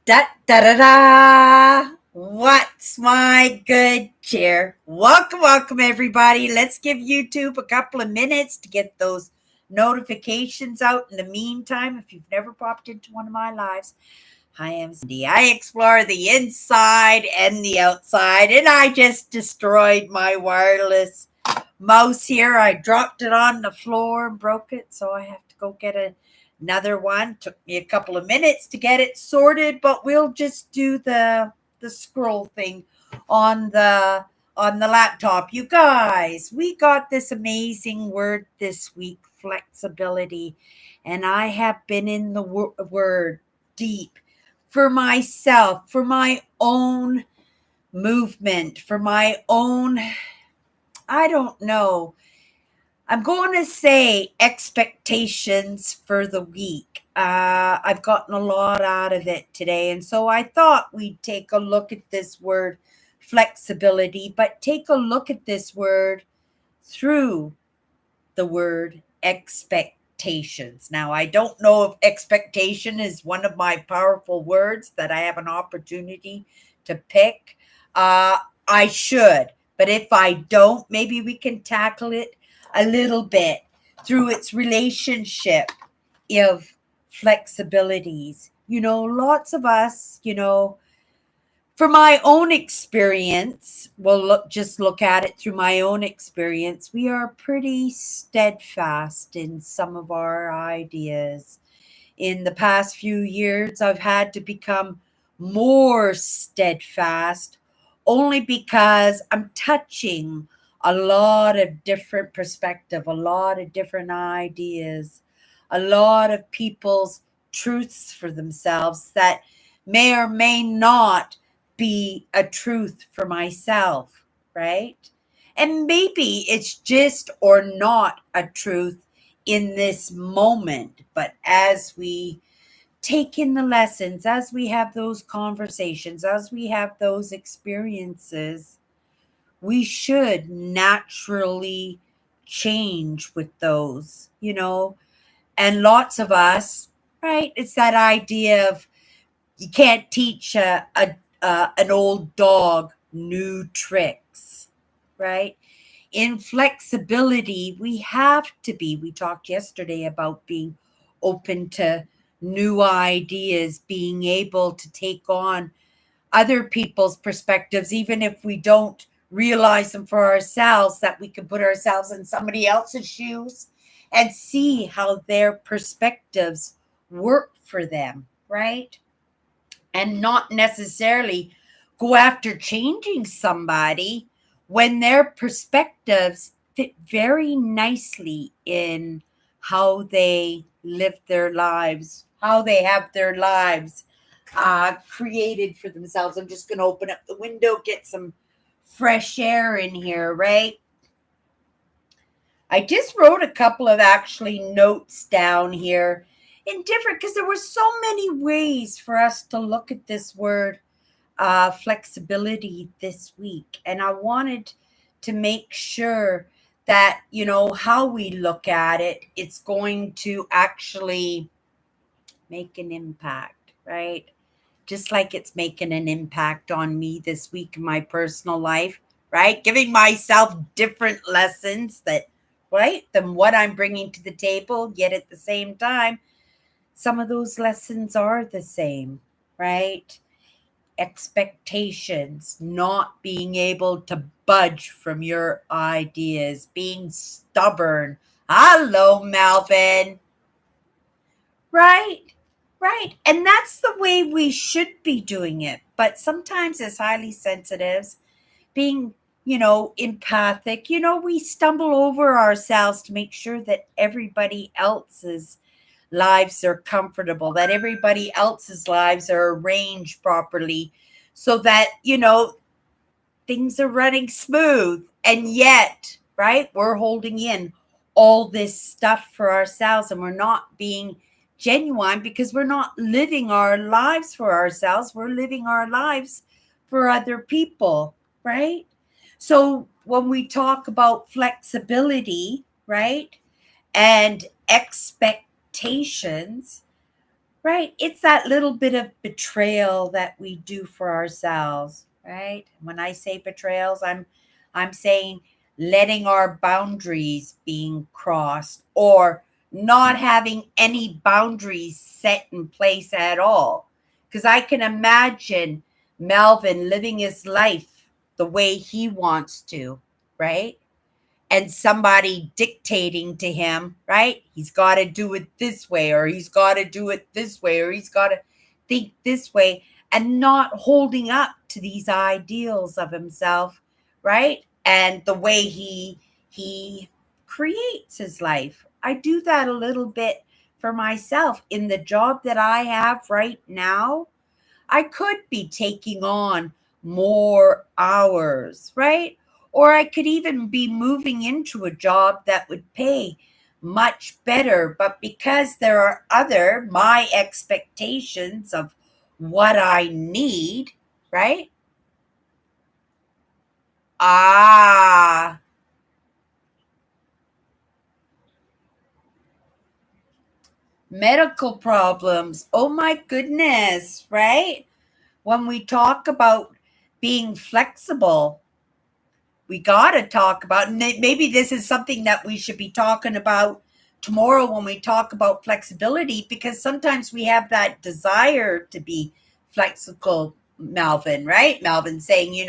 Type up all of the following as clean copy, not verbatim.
Da da da da! What's my good cheer? Welcome, everybody. Let's give YouTube a couple of minutes to get those notifications out. In the meantime, if you've never popped into one of my lives, I am Cindy. I explore the inside and the outside, and I just destroyed my wireless mouse here. I dropped it on the floor and broke it, so I have to go get another one. Took me a couple of minutes to get it sorted, but we'll just do the scroll thing on the laptop. You guys, we got this amazing word this week, flexibility, and I have been in the word deep for myself, for my own movement, for my own, I don't know. I'm going to say expectations for the week. I've gotten a lot out of it today. And so I thought we'd take a look at this word flexibility, but take a look at this word through the word expectations. Now, I don't know if expectation is one of my powerful words that I have an opportunity to pick. I should, but if I don't, maybe we can tackle it a little bit through its relationship of flexibilities. Lots of us, for my own experience, just look at it through my own experience. We are pretty steadfast in some of our ideas. In the past few years, I've had to become more steadfast only because I'm touching a lot of different perspective, a lot of different ideas, a lot of people's truths for themselves that may or may not be a truth for myself, right? And maybe it's just or not a truth in this moment, but as we take in the lessons, as we have those conversations, as we have those experiences, we should naturally change with those. And lots of us, right? It's that idea of you can't teach an old dog new tricks, right? In flexibility, we have to be. We talked yesterday about being open to new ideas, being able to take on other people's perspectives, even if we don't realize them for ourselves, that we can put ourselves in somebody else's shoes and see how their perspectives work for them, right? And not necessarily go after changing somebody when their perspectives fit very nicely in how they live their lives, how they have their lives created for themselves. I'm just going to open up the window, get some fresh air in here, right? I just wrote a couple of actually notes down here in different, because there were so many ways for us to look at this word flexibility this week. And I wanted to make sure that, how we look at it, it's going to actually make an impact, right? Just like it's making an impact on me this week in my personal life, right? Giving myself different lessons than what I'm bringing to the table, yet at the same time, some of those lessons are the same, right? Expectations, not being able to budge from your ideas, being stubborn. Hello, Melvin. Right, right. And that's the way we should be doing it. But sometimes as highly sensitives, being, empathic, we stumble over ourselves to make sure that everybody else's lives are comfortable, that everybody else's lives are arranged properly so that, things are running smooth. And yet, right, we're holding in all this stuff for ourselves and we're not being genuine because we're not living our lives for ourselves. We're living our lives for other people, right? So when we talk about flexibility, right, and expectations, right? It's that little bit of betrayal that we do for ourselves, right? When I say betrayals, I'm saying letting our boundaries being crossed or not having any boundaries set in place at all. Because I can imagine Melvin living his life the way he wants to, right? And somebody dictating to him, right? He's got to do it this way, or he's got to do it this way, or he's got to think this way, and not holding up to these ideals of himself, right? And the way he creates his life. I do that a little bit for myself in the job that I have right now. I could be taking on more hours, right? Or I could even be moving into a job that would pay much better. But because there are other, my expectations of what I need, right? Ah, medical problems. Oh my goodness, right? When we talk about being flexible, we got to talk about, and maybe this is something that we should be talking about tomorrow when we talk about flexibility, because sometimes we have that desire to be flexible, Melvin, right? Melvin saying,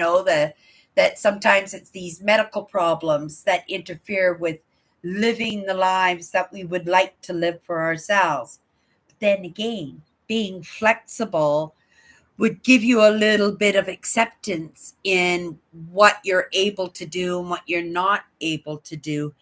that sometimes it's these medical problems that interfere with living the lives that we would like to live for ourselves. But then again, being flexible would give you a little bit of acceptance in what you're able to do and what you're not able to do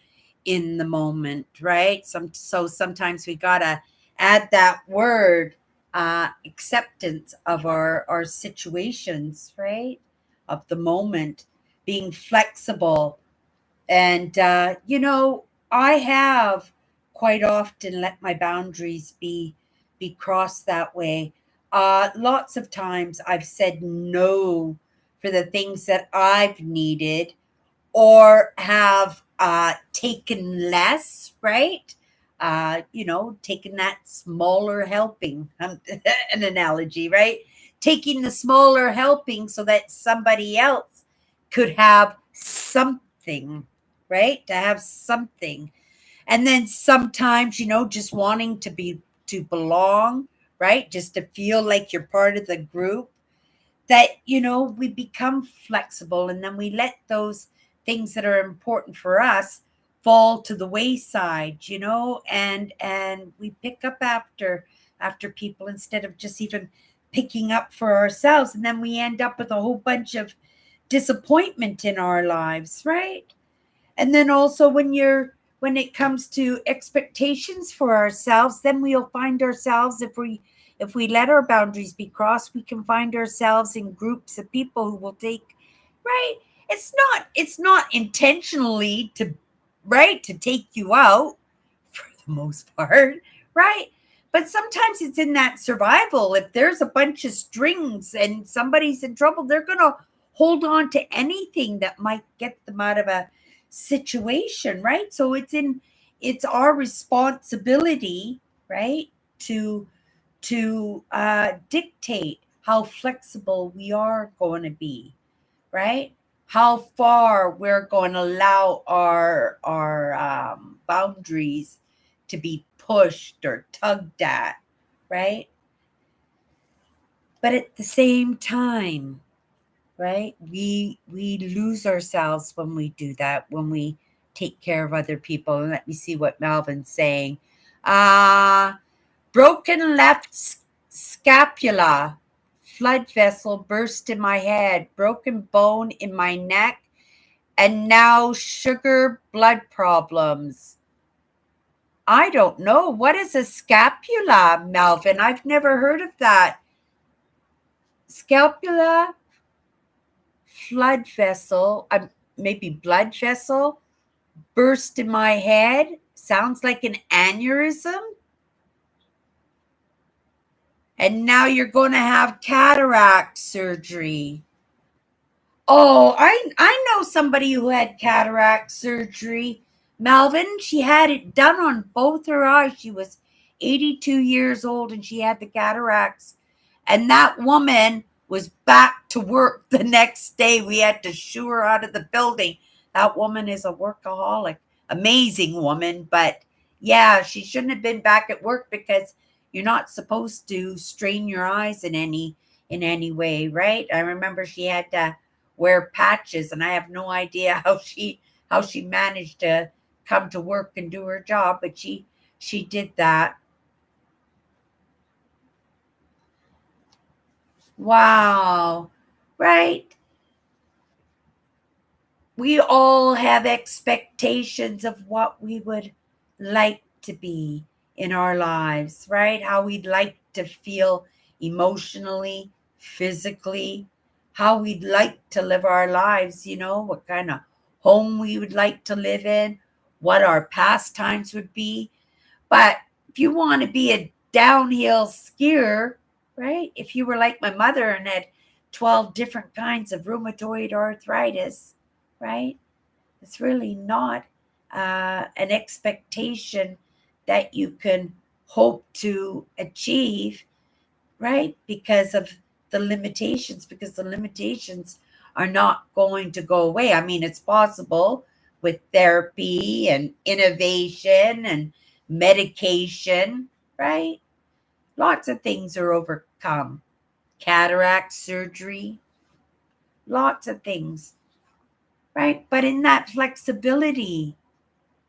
in the moment, right? So sometimes we gotta add that word, acceptance of our situations, right? Of the moment, being flexible, and, I have quite often let my boundaries be crossed that way. Lots of times I've said no for the things that I've needed or have taken less, right? Taking that smaller helping, an analogy, right? Taking the smaller helping so that somebody else could have something, right? To have something. And then sometimes, just wanting to belong, right? Just to feel like you're part of the group, that we become flexible, and then we let those things that are important for us fall to the wayside, and we pick up after people instead of just even picking up for ourselves, and then we end up with a whole bunch of disappointment in our lives, right? And then also when it comes to expectations for ourselves, then we'll find ourselves, if we let our boundaries be crossed, we can find ourselves in groups of people who will take, right? It's not intentionally to, right, to take you out for the most part, right? But sometimes it's in that survival. If there's a bunch of strings and somebody's in trouble, they're going to hold on to anything that might get them out of a situation, right? So it's our responsibility, right, to dictate how flexible we are going to be, right? How far we're going to allow our boundaries to be pushed or tugged at, right? But at the same time, right, we lose ourselves when we do that, when we take care of other people. And let me see what Malvin's saying. Uh Broken left scapula, flood vessel burst in my head, broken bone in my neck, and now sugar blood problems. I don't know. What is a scapula, Melvin? I've never heard of that. Scapula, flood vessel, maybe blood vessel, burst in my head. Sounds like an aneurysm. And now you're going to have cataract surgery. Oh, I know somebody who had cataract surgery. Melvin, she had it done on both her eyes. She was 82 years old, and she had the cataracts. And that woman was back to work the next day. We had to shoo her out of the building. That woman is a workaholic. Amazing woman, but yeah, she shouldn't have been back at work because you're not supposed to strain your eyes in any way, right? I remember she had to wear patches, and I have no idea how she managed to come to work and do her job, but she did that. Wow. Right? We all have expectations of what we would like to be in our lives, right? How we'd like to feel emotionally, physically, how we'd like to live our lives, what kind of home we would like to live in, what our pastimes would be. But if you want to be a downhill skier, right? If you were like my mother and had 12 different kinds of rheumatoid arthritis, right? It's really not an expectation that you can hope to achieve, right? Because the limitations are not going to go away. I mean, it's possible with therapy and innovation and medication, right? Lots of things are overcome. Cataract surgery, lots of things, right? But in that flexibility,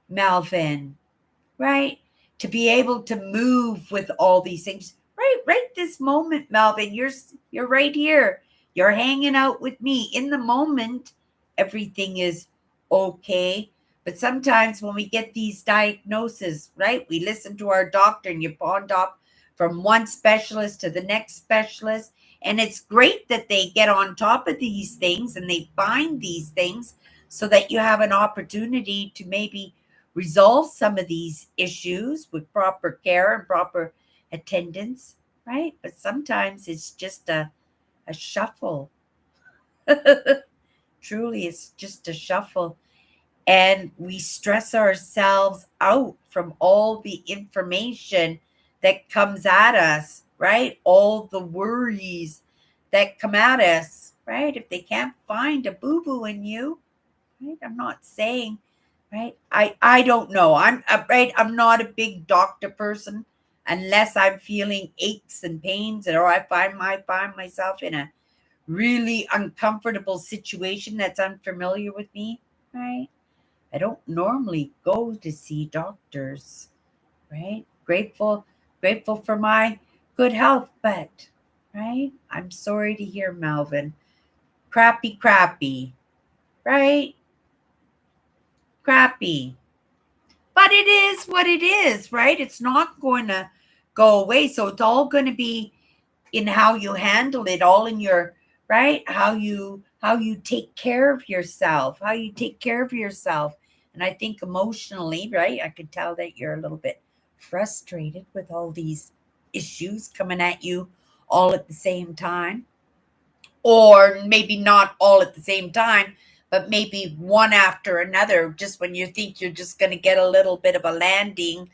Melvin, right? To be able to move with all these things, right this moment, Melvin, you're right here. You're hanging out with me in the moment. Everything is okay. But sometimes when we get these diagnoses, right? We listen to our doctor and you bond up from one specialist to the next specialist. And it's great that they get on top of these things and they find these things so that you have an opportunity to maybe resolve some of these issues with proper care and proper attendance, right? But sometimes it's just a shuffle. Truly, it's just a shuffle. And we stress ourselves out from all the information that comes at us, right? All the worries that come at us, right? If they can't find a boo boo in you, right? I'm not saying, right? I don't know. I'm not a big doctor person unless I'm feeling aches and pains, or I find myself in a really uncomfortable situation that's unfamiliar with me, right? I don't normally go to see doctors, right? Grateful for my good health, but right? I'm sorry to hear, Melvin. Crappy, right? Crappy. But it is what it is, right? It's not going to go away. So it's all going to be in how you handle it, all in your, right? How you take care of yourself, how you take care of yourself. And I think emotionally, right? I could tell that you're a little bit frustrated with all these issues coming at you all at the same time, or maybe not all at the same time, but maybe one after another, just when you think you're just going to get a little bit of a landing,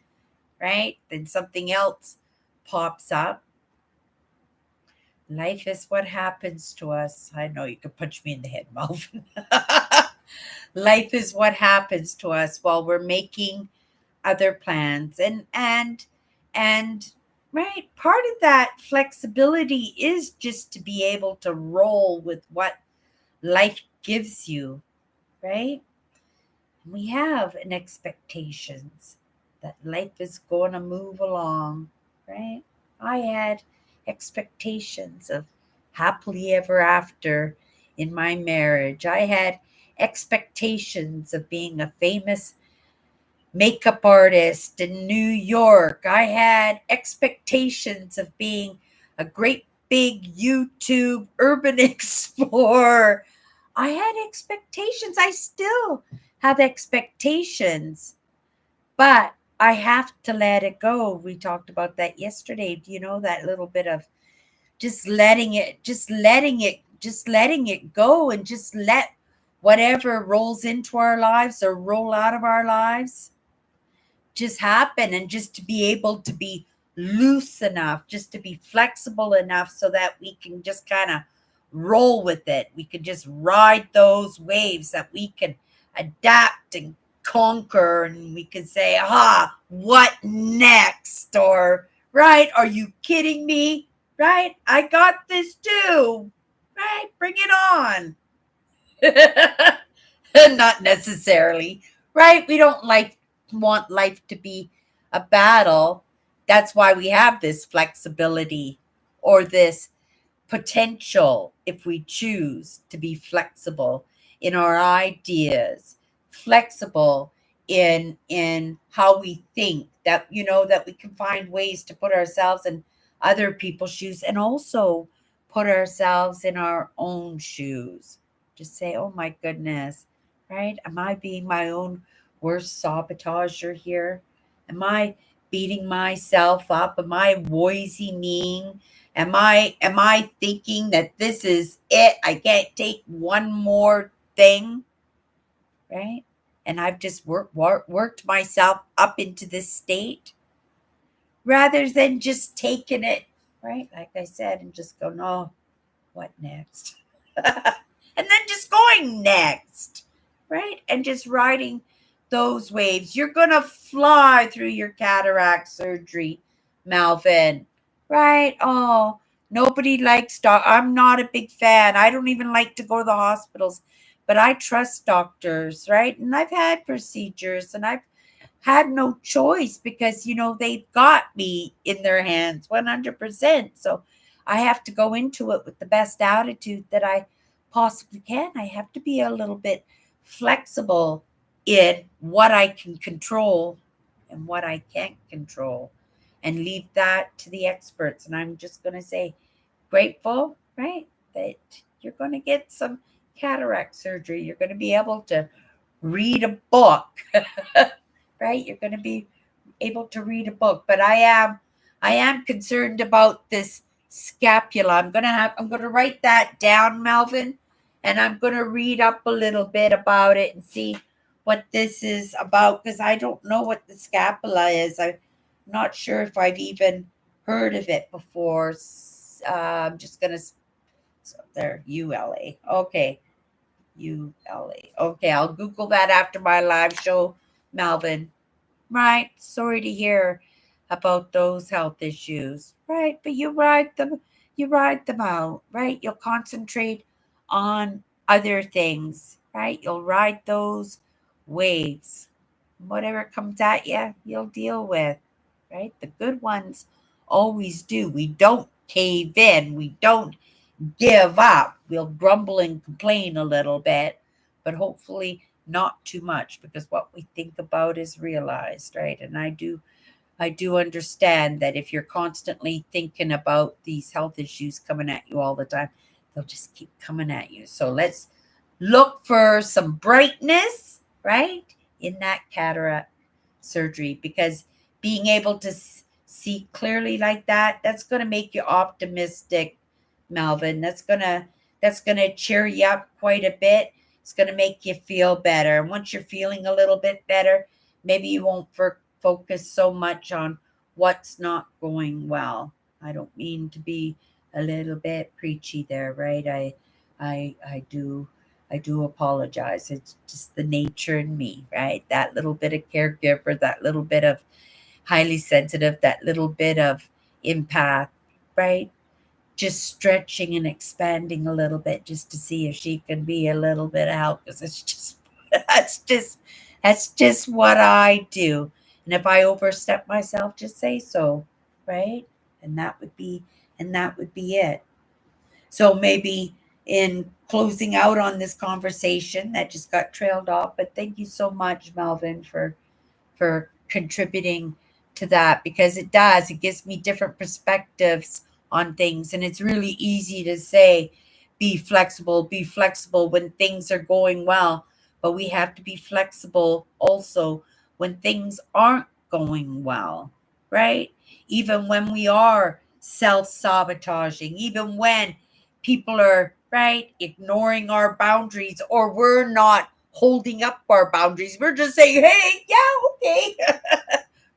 right? Then something else pops up. Life is what happens to us. I know you could punch me in the head, Melvin. Life is what happens to us while we're making other plans. And right, part of that flexibility is just to be able to roll with what life gives you, right? We have an expectations that life is going to move along, right? I had expectations of happily ever after in my marriage. I had expectations of being a famous makeup artist in New York. I had expectations of being a great big YouTube urban explorer. I had expectations. I still have expectations, but I have to let it go. We talked about that yesterday. Do you know that little bit of just letting it go, and just let whatever rolls into our lives or roll out of our lives, just happen, and just to be able to be loose enough, just to be flexible enough so that we can just kind of roll with it. We can just ride those waves, that we can adapt and conquer, and we can say, what next? Or, right, are you kidding me? Right, I got this too. Right, bring it on. Not necessarily, right? We don't want life to be a battle. That's why we have this flexibility, or this potential, if we choose to be flexible in our ideas, flexible in how we think, that that we can find ways to put ourselves in other people's shoes, and also put ourselves in our own shoes. Just say, oh my goodness, right? Am I being my own worst sabotager here? Am I beating myself up? Am I poisoning? Am I thinking that this is it? I can't take one more thing, right? And I've just worked myself up into this state, rather than just taking it, right? Like I said, and just go, no, what next? And then just going next, right? And just riding those waves. You're going to fly through your cataract surgery, Malvin, right? Oh, nobody likes I'm not a big fan. I don't even like to go to the hospitals, but I trust doctors, right? And I've had procedures, and I've had no choice, because they've got me in their hands 100%. So I have to go into it with the best attitude that I possibly can. I have to be a little bit flexible in what I can control and what I can't control, and leave that to the experts. And I'm just going to say, grateful, right, that you're going to get some cataract surgery. You're going to be able to read a book. Right? You're going to be able to read a book. But I am concerned about this scapula. I'm going to write that down, Melvin, and I'm going to read up a little bit about it and see what this is about, because I don't know what the scapula is. I'm not sure if I've even heard of it before. I'm just going to, so there, ULA. Okay. ULA. Okay, I'll Google that after my live show, Melvin. Right. Sorry to hear about those health issues. Right. But you ride them out, right? You'll concentrate on other things, right? You'll ride those waves. Whatever comes at you, you'll deal with, right? The good ones always do. We don't cave in. We don't give up. We'll grumble and complain a little bit, but hopefully not too much, because what we think about is realized, right? And I do understand that if you're constantly thinking about these health issues coming at you all the time, they'll just keep coming at you. So let's look for some brightness, right, in that cataract surgery, because being able to see clearly like that, that's going to make you optimistic, Melvin. That's going to cheer you up quite a bit. It's going to make you feel better. And once you're feeling a little bit better, maybe you won't focus so much on what's not going well. I don't mean to be a little bit preachy there, right? I do apologize. It's just the nature in me, right? That little bit of caregiver, that little bit of highly sensitive, that little bit of empath, right? Just stretching and expanding a little bit, just to see if she can be a little bit of help, because it's just that's just what I do. And if I overstep myself, just say so, right? And that would be it. So maybe in closing out on this conversation that just got trailed off, but thank you so much, Melvin, for contributing to that, because it gives me different perspectives on things. And it's really easy to say, be flexible when things are going well, but we have to be flexible also when things aren't going well, right? Even when we are self-sabotaging, even when people are, right, ignoring our boundaries, or we're not holding up our boundaries, we're just saying, hey, yeah, okay.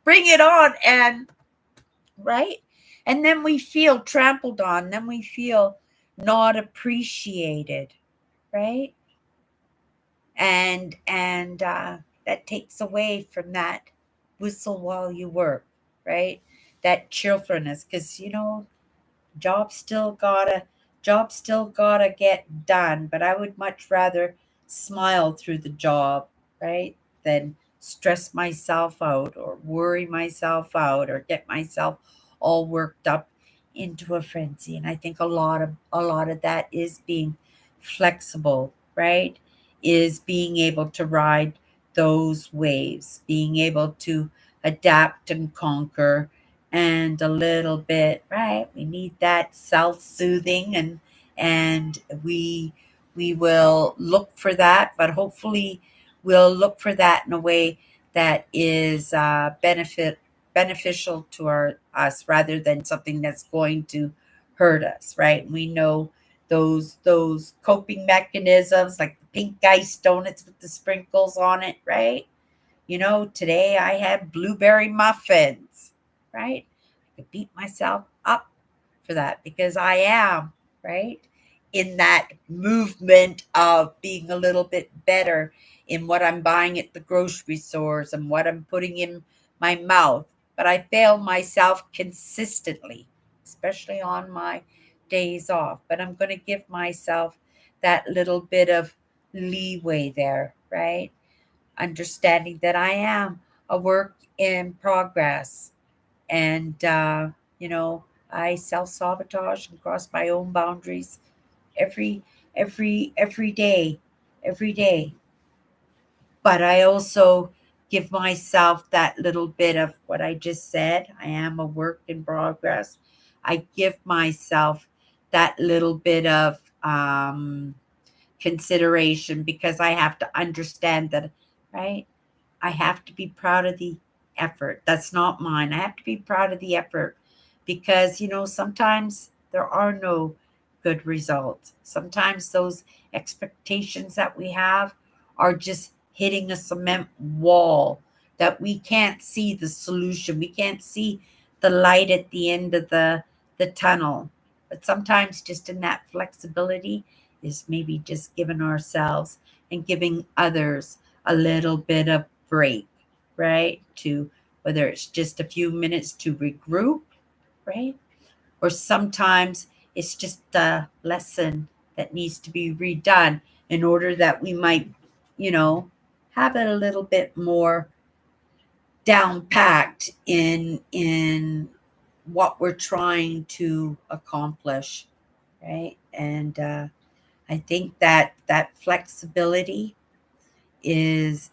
bring it on. And right, and then we feel trampled on, then we feel not appreciated, right? And that takes away from that whistle while you work, right? That cheerfulness, because job still gotta job still gotta get done, but I would much rather smile through the job, right, than stress myself out or worry myself out or get myself all worked up into a frenzy. And I think a lot of that is being flexible, right? Is being able to ride those waves, being able to adapt and conquer, and a little bit, right, we need that self-soothing, and we will look for that, but hopefully we'll look for that in a way that is beneficial to us rather than something that's going to hurt us, right? We know those coping mechanisms, like the pink ice donuts with the sprinkles on it, right? Today I had blueberry muffins, right? I could beat myself up for that because I am, right, in that movement of being a little bit better in what I'm buying at the grocery stores and what I'm putting in my mouth. But I fail myself consistently, especially on my days off. But I'm going to give myself that little bit of leeway there, right? Understanding that I am a work in progress. And, I self sabotage and cross my own boundaries every, every day, every day. But I also give myself that little bit of what I just said. I am a work in progress. I give myself that little bit of consideration because I have to understand that, right? I have to be proud of the effort. That's not mine. I have to be proud of the effort because, sometimes there are no good results. Sometimes those expectations that we have are just hitting a cement wall that we can't see the solution. We can't see the light at the end of the tunnel. But sometimes just in that flexibility is maybe just giving ourselves and giving others a little bit of break, right? To whether it's just a few minutes to regroup, right? Or sometimes it's just a lesson that needs to be redone in order that we might, you know, have it a little bit more down packed in what we're trying to accomplish, right? And I think that flexibility is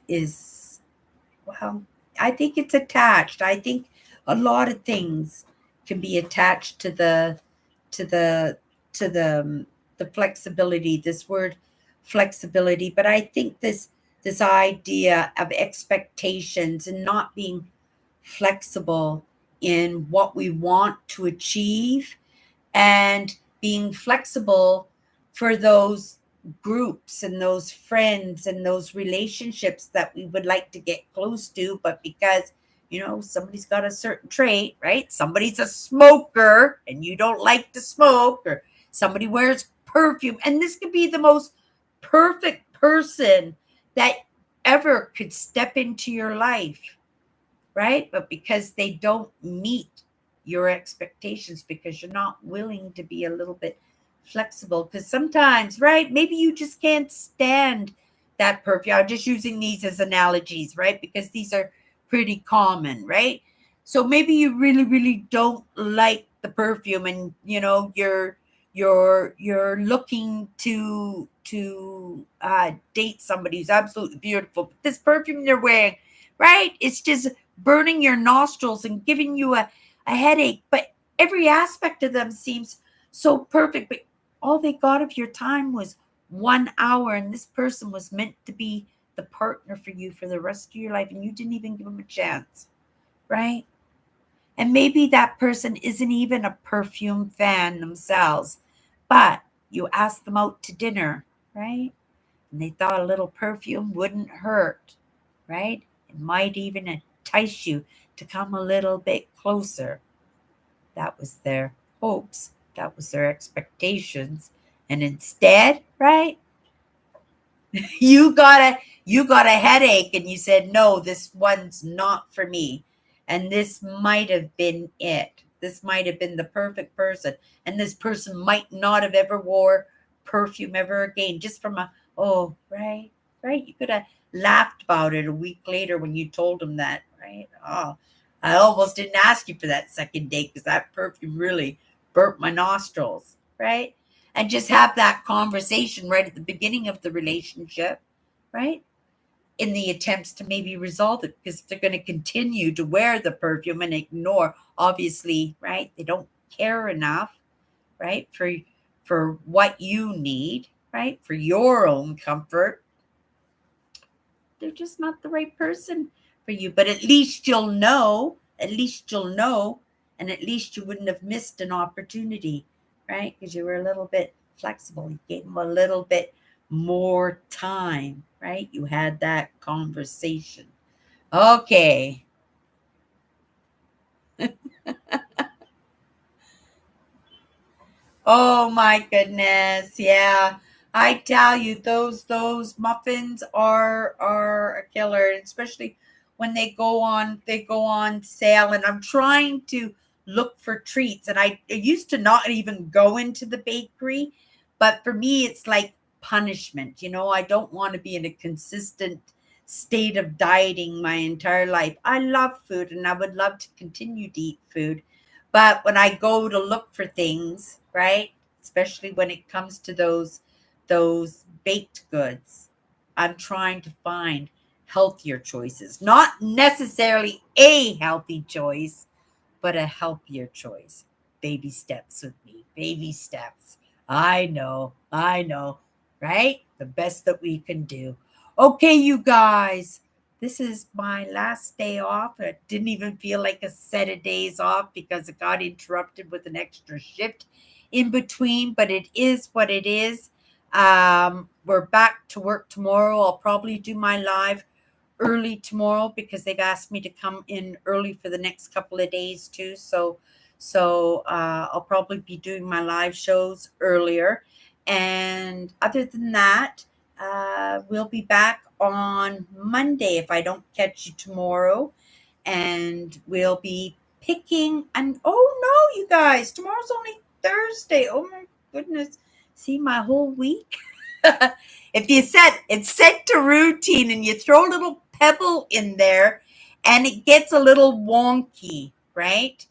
well, I think it's attached. I think a lot of things can be attached to the to the flexibility. This word flexibility, but I think this idea of expectations and not being flexible in what we want to achieve and being flexible for those groups and those friends and those relationships that we would like to get close to, but because somebody's got a certain trait, right? Somebody's a smoker and you don't like to smoke, or somebody wears perfume, and this could be the most perfect person that ever could step into your life, right? But because they don't meet your expectations, because you're not willing to be a little bit flexible, because sometimes, right, maybe you just can't stand that perfume. I'm just using these as analogies, right? Because these are pretty common, right? So maybe you really, really don't like the perfume, and you're looking to date somebody who's absolutely beautiful. But this perfume they're wearing, right? It's just burning your nostrils and giving you a headache. But every aspect of them seems so perfect. But all they got of your time was 1 hour, and this person was meant to be the partner for you for the rest of your life, and you didn't even give them a chance, right? And maybe that person isn't even a perfume fan themselves, but you asked them out to dinner, right? And they thought a little perfume wouldn't hurt, right? It might even entice you to come a little bit closer. That was their hopes. That was their expectations. And instead, right, you got a headache and you said, no, this one's not for me. And this might have been it. This might have been the perfect person. And this person might not have ever wore perfume ever again. Just from oh, right, right. You could have laughed about it a week later when you told them that, right? Oh, I almost didn't ask you for that second date because that perfume really burnt my nostrils, right? And just have that conversation right at the beginning of the relationship, right? In the attempts to maybe resolve it, because if they're going to continue to wear the perfume and ignore, obviously, right? They don't care enough, right? For what you need, right? For your own comfort. They're just not the right person for you. But at least you'll know, and at least you wouldn't have missed an opportunity, right? Because you were a little bit flexible. You gave them a little bit more time, right? You had that conversation. Okay. Oh my goodness. Yeah. I tell you, those muffins are a killer, especially when they go on sale. And I'm trying to look for treats. And I used to not even go into the bakery, but for me it's like punishment. I don't want to be in a consistent state of dieting my entire life. I love food and I would love to continue to eat food, but when I go to look for things, right, especially when it comes to those baked goods, I'm trying to find healthier choices. Not necessarily a healthy choice, but a healthier choice. Baby steps with me. Baby steps. I know, right? The best that we can do. Okay, you guys, this is my last day off. It didn't even feel like a set of days off because it got interrupted with an extra shift in between, but it is what it is. We're back to work tomorrow. I'll probably do my live early tomorrow because they've asked me to come in early for the next couple of days too. So I'll probably be doing my live shows earlier. And other than that, we'll be back on Monday if I don't catch you tomorrow. And we'll be picking. And oh no, you guys, tomorrow's only Thursday. Oh my goodness. See my whole week. If you set it's set to routine and you throw a little pebble in there and it gets a little wonky, right?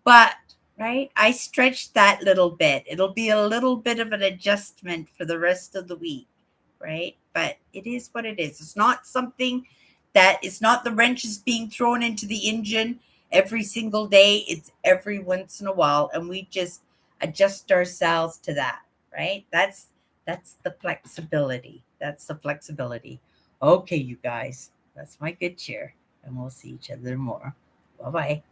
But right, I stretched that little bit. It'll be a little bit of an adjustment for the rest of the week, right? But it is what it is. It's not something that it's not the wrenches being thrown into the engine every single day. It's every once in a while, and we just adjust ourselves to that, right? That's the flexibility. That's the flexibility. Okay, you guys, that's my good cheer, and we'll see each other more. Bye bye.